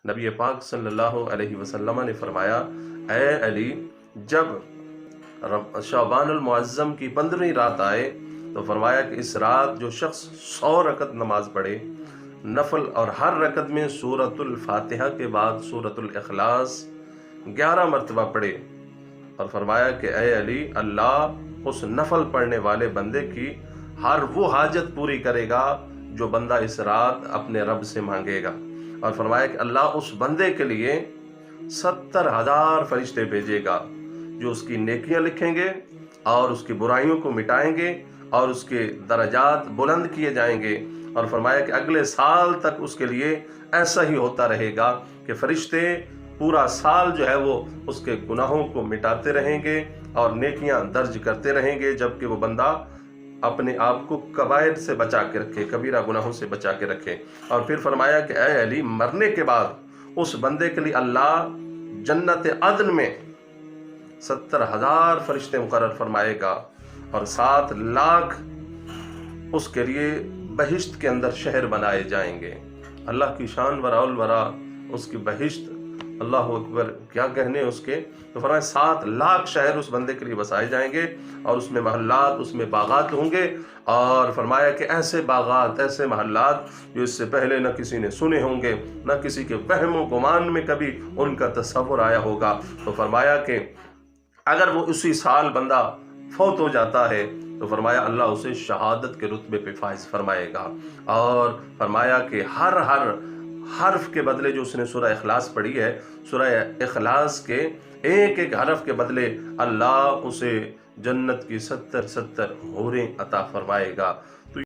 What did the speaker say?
नबी पाक सल्लल्लाहु अलैहि वसल्लम ने फरमाया, ए अली, जब शाबानुल मुअज्जम की 15वीं रात आए तो फरमाया कि इस रात जो शख्स 100 रकत नमाज पढ़े नफल, और हर रकत में सूरतुल फातिहा के बाद सूरतुल इखलास 11 मरतबा पढ़े, और फरमाया कि ए अली, अल्लाह उस नफल पढ़ने वाले बंदे की हर वो हाजत पूरी करेगा जो बंदा इस रात अपने रब से मांगेगा। और फरमाया कि अल्लाह उस बंदे के लिए 70,000 फरिश्ते भेजेगा जो उसकी नेकियां लिखेंगे और उसकी बुराइयों को मिटाएंगे और उसके दर्जात बुलंद किए जाएंगे। और फरमाया कि अगले साल तक उसके लिए ऐसा ही होता रहेगा कि फरिश्ते पूरा साल जो है वो उसके गुनाहों को मिटाते रहेंगे और नेकियां दर्ज करते रहेंगे, जबकि वो बंदा अपने आप को कबायर से बचा के रखे, कबीरा गुनाहों से बचा के रखे। और फिर फरमाया कि ए अली, मरने के बाद उस बंदे के लिए अल्लाह जन्नत अदन में 70,000 फरिश्ते मुकर्रर फरमाएगा और 7 लाख उसके लिए बहिश्त के अंदर शहर बनाए जाएंगे। अल्लाह की शान वराउल वरा, उसकी बहिश्त, अल्लाह अकबर, क्या कहने उसके। तो फरमाया 7 लाख शहर उस बंदे के लिए बसाए जाएंगे और उसमें महल्लात, उसमें बागात होंगे। और फरमाया कि ऐसे बागात, ऐसे महल्लात जो इससे पहले न किसी ने सुने होंगे, न किसी के वहम गुमान में कभी उनका तसव्वुर आया होगा। तो फरमाया कि अगर वो उसी साल बंदा फौत हो जाता है तो फरमाया अल्लाह उसे शहादत के रुतबे पे फाइज फरमाएगा। और फरमाया कि हर हर्फ के बदले जो उसने सूरह इखलास पढ़ी है, सूरह इखलास के एक एक हर्फ के बदले अल्लाह उसे जन्नत की 70 हूरें अता फरमाएगा।